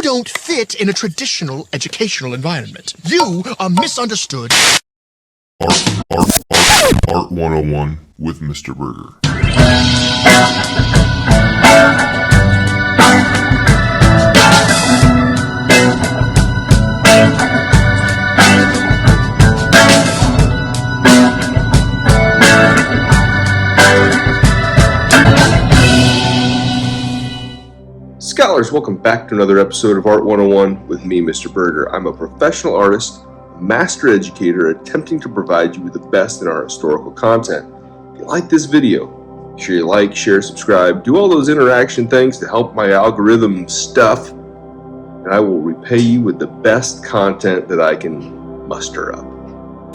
You don't fit in a traditional educational environment. You are misunderstood. Art 101 with Mr. Burger. Scholars, welcome back to another episode of Art 101 with me, Mr. Berger. I'm a professional artist, master educator, attempting to provide you with the best in our historical content. If you like this video, make sure you like, share, subscribe, do all those interaction things to help my algorithm stuff, and I will repay you with the best content that I can muster up.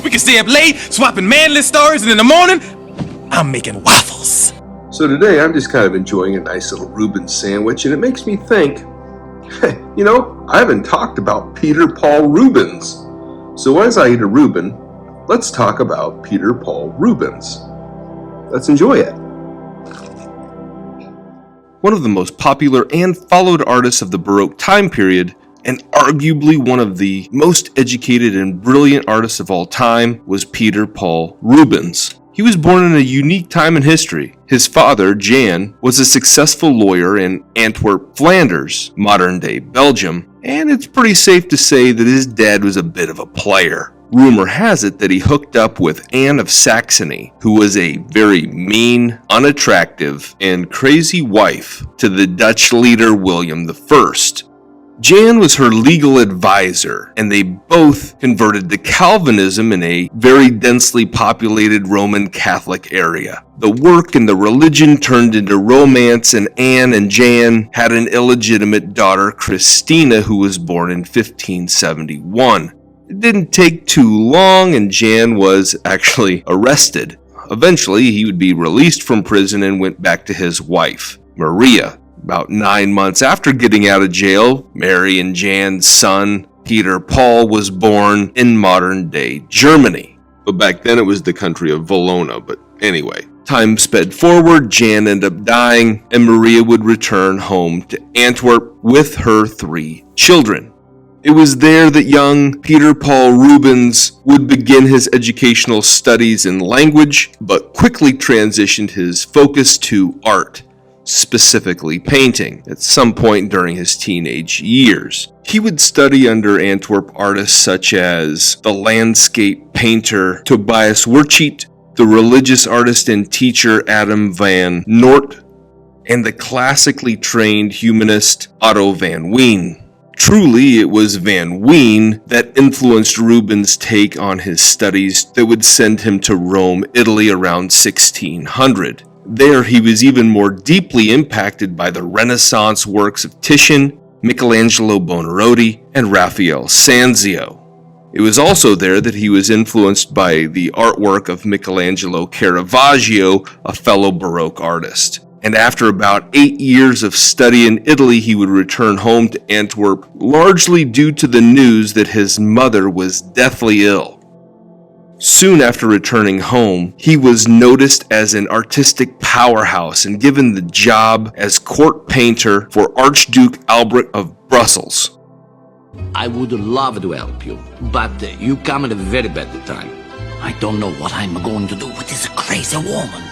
We can stay up late, swapping manly stories, and in the morning, I'm making waffles. So today I'm just kind of enjoying a nice little Rubens sandwich, and it makes me think, hey, I haven't talked about Peter Paul Rubens. So as I eat a Reuben, let's talk about Peter Paul Rubens. Let's enjoy it. One of the most popular and followed artists of the Baroque time period, and arguably one of the most educated and brilliant artists of all time, was Peter Paul Rubens. He was born in a unique time in history. His father, Jan, was a successful lawyer in Antwerp, Flanders, modern-day Belgium, and it's pretty safe to say that his dad was a bit of a player. Rumor has it that he hooked up with Anne of Saxony, who was a very mean, unattractive, and crazy wife to the Dutch leader William I. Jan was her legal advisor, and they both converted to Calvinism in a very densely populated Roman Catholic area. The work and the religion turned into romance, and Anne and Jan had an illegitimate daughter, Christina, who was born in 1571. It didn't take too long, and Jan was actually arrested. Eventually, he would be released from prison and went back to his wife, Maria. About 9 months after getting out of jail, Mary and Jan's son, Peter Paul, was born in modern-day Germany. But back then it was the country of Valona. But anyway, time sped forward, Jan ended up dying, and Maria would return home to Antwerp with her 3 children. It was there that young Peter Paul Rubens would begin his educational studies in language, but quickly transitioned his focus to art, specifically painting, at some point during his teenage years. He would study under Antwerp artists such as the landscape painter Tobias Wertschiet, the religious artist and teacher Adam van Noort, and the classically trained humanist Otto van Wien. Truly, it was Van Wien that influenced Rubens' take on his studies that would send him to Rome, Italy around 1600. There, he was even more deeply impacted by the Renaissance works of Titian, Michelangelo Buonarroti, and Raphael Sanzio. It was also there that he was influenced by the artwork of Michelangelo Caravaggio, a fellow Baroque artist. And after about 8 years of study in Italy, he would return home to Antwerp, largely due to the news that his mother was deathly ill. Soon after returning home, he was noticed as an artistic powerhouse and given the job as court painter for Archduke Albert of Brussels. I would love to help you, but you come at a very bad time. I don't know what I'm going to do with this crazy woman.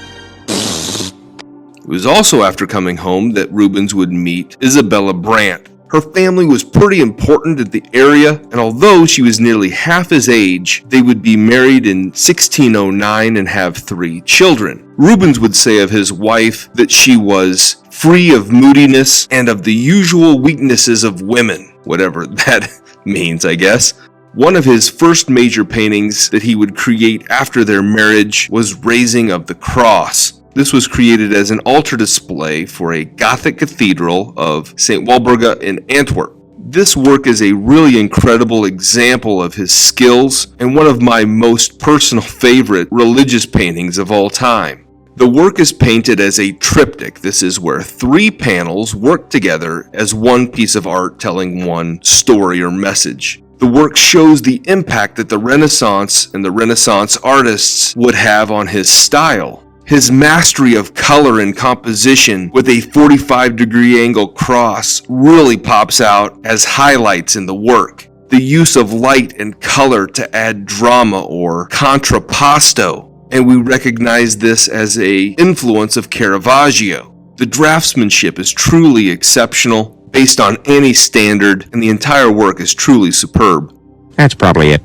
It was also after coming home that Rubens would meet Isabella Brandt. Her family was pretty important in the area, and although she was nearly half his age, they would be married in 1609 and have 3 children. Rubens would say of his wife that she was free of moodiness and of the usual weaknesses of women, whatever that means, I guess. One of his first major paintings that he would create after their marriage was Raising of the Cross. This was created as an altar display for a Gothic cathedral of St. Walburga in Antwerp. This work is a really incredible example of his skills and one of my most personal favorite religious paintings of all time. The work is painted as a triptych. This is where 3 panels work together as one piece of art telling one story or message. The work shows the impact that the Renaissance and the Renaissance artists would have on his style. His mastery of color and composition with a 45-degree angle cross really pops out as highlights in the work. The use of light and color to add drama or contrapposto, and we recognize this as an influence of Caravaggio. The draftsmanship is truly exceptional, based on any standard, and the entire work is truly superb. That's probably it.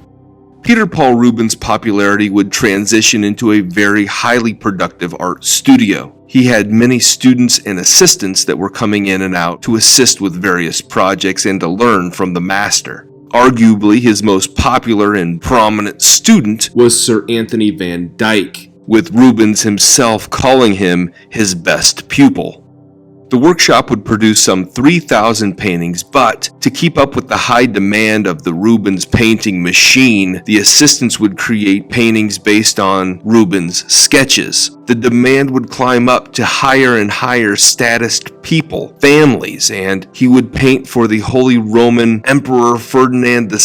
Peter Paul Rubens' popularity would transition into a very highly productive art studio. He had many students and assistants that were coming in and out to assist with various projects and to learn from the master. Arguably, his most popular and prominent student was Sir Anthony van Dyck, with Rubens himself calling him his best pupil. The workshop would produce some 3,000 paintings, but to keep up with the high demand of the Rubens painting machine, the assistants would create paintings based on Rubens' sketches. The demand would climb up to higher and higher statused people, families, and he would paint for the Holy Roman Emperor Ferdinand II,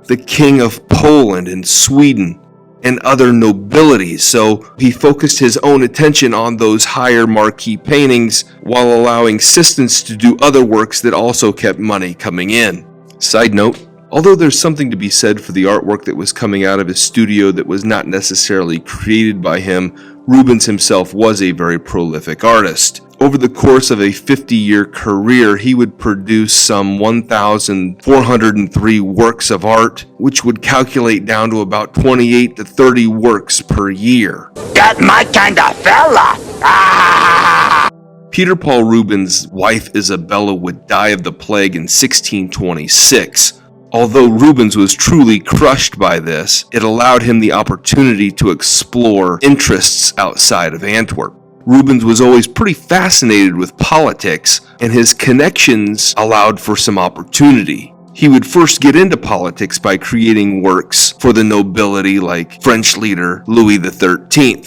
the King of Poland and Sweden, and other nobilities, so he focused his own attention on those higher marquee paintings while allowing assistants to do other works that also kept money coming in. Side note, although there's something to be said for the artwork that was coming out of his studio that was not necessarily created by him, Rubens himself was a very prolific artist. Over the course of a 50-year career, he would produce some 1,403 works of art, which would calculate down to about 28 to 30 works per year. That's my kind of fella! Ah! Peter Paul Rubens' wife Isabella would die of the plague in 1626. Although Rubens was truly crushed by this, it allowed him the opportunity to explore interests outside of Antwerp. Rubens was always pretty fascinated with politics, and his connections allowed for some opportunity. He would first get into politics by creating works for the nobility like French leader Louis XIII.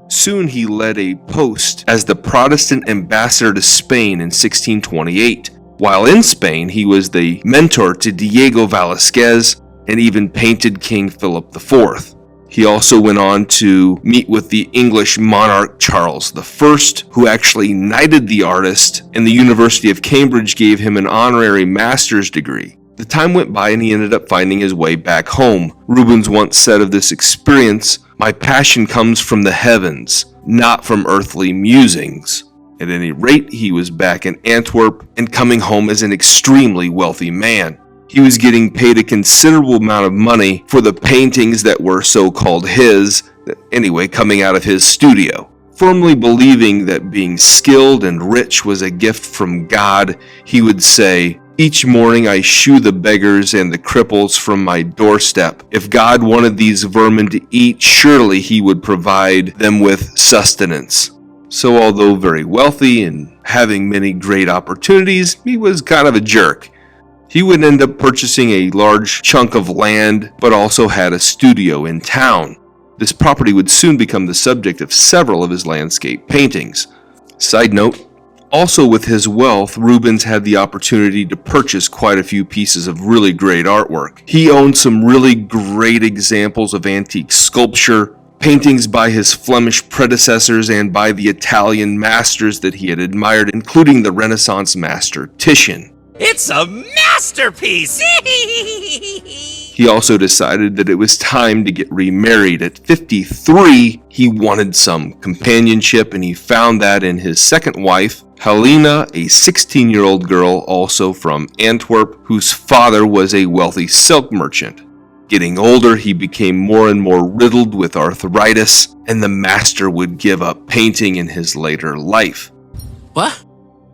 Soon he led a post as the Protestant ambassador to Spain in 1628. While in Spain, he was the mentor to Diego Velázquez and even painted King Philip IV. He also went on to meet with the English monarch Charles I, who actually knighted the artist, and the University of Cambridge gave him an honorary master's degree. The time went by and he ended up finding his way back home. Rubens once said of this experience, "My passion comes from the heavens, not from earthly musings." At any rate, he was back in Antwerp and coming home as an extremely wealthy man. He was getting paid a considerable amount of money for the paintings that were so-called his, anyway, coming out of his studio. Firmly believing that being skilled and rich was a gift from God, he would say, "Each morning I shoo the beggars and the cripples from my doorstep. If God wanted these vermin to eat, surely he would provide them with sustenance." So although very wealthy and having many great opportunities, he was kind of a jerk. He would end up purchasing a large chunk of land, but also had a studio in town. This property would soon become the subject of several of his landscape paintings. Side note, also with his wealth, Rubens had the opportunity to purchase quite a few pieces of really great artwork. He owned some really great examples of antique sculpture, paintings by his Flemish predecessors and by the Italian masters that he had admired, including the Renaissance master Titian. It's a masterpiece! He also decided that it was time to get remarried. At 53, he wanted some companionship, and he found that in his second wife, Helena, a 16-year-old girl also from Antwerp, whose father was a wealthy silk merchant. Getting older, he became more and more riddled with arthritis, and the master would give up painting in his later life. What?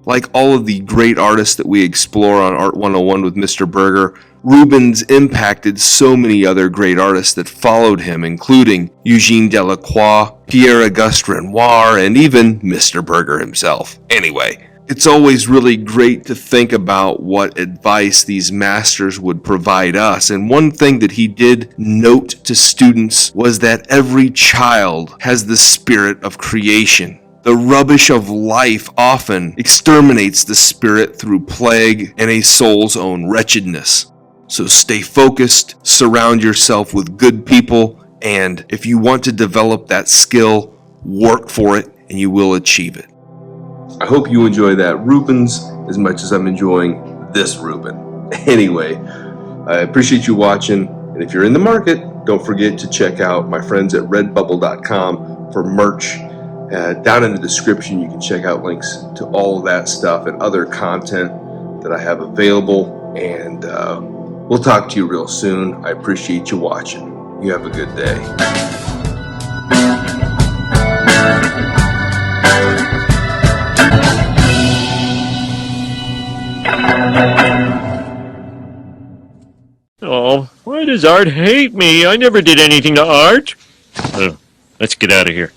Like all of the great artists that we explore on Art 101 with Mr.Berger, Rubens impacted so many other great artists that followed him, including Eugene Delacroix, Pierre-Auguste Renoir, and even Mr.Berger himself. Anyway, it's always really great to think about what advice these masters would provide us, and one thing that he did note to students was that every child has the spirit of creation. The rubbish of life often exterminates the spirit through plague and a soul's own wretchedness. So stay focused, surround yourself with good people, and if you want to develop that skill, work for it, and you will achieve it. I hope you enjoy that Rubens as much as I'm enjoying this Reuben. Anyway, I appreciate you watching, and if you're in the market, don't forget to check out my friends at redbubble.com for merch. Down in the description, you can check out links to all of that stuff and other content that I have available, and we'll talk to you real soon. I appreciate you watching. You have a good day. Oh, why does Art hate me? I never did anything to Art. Oh, let's get out of here.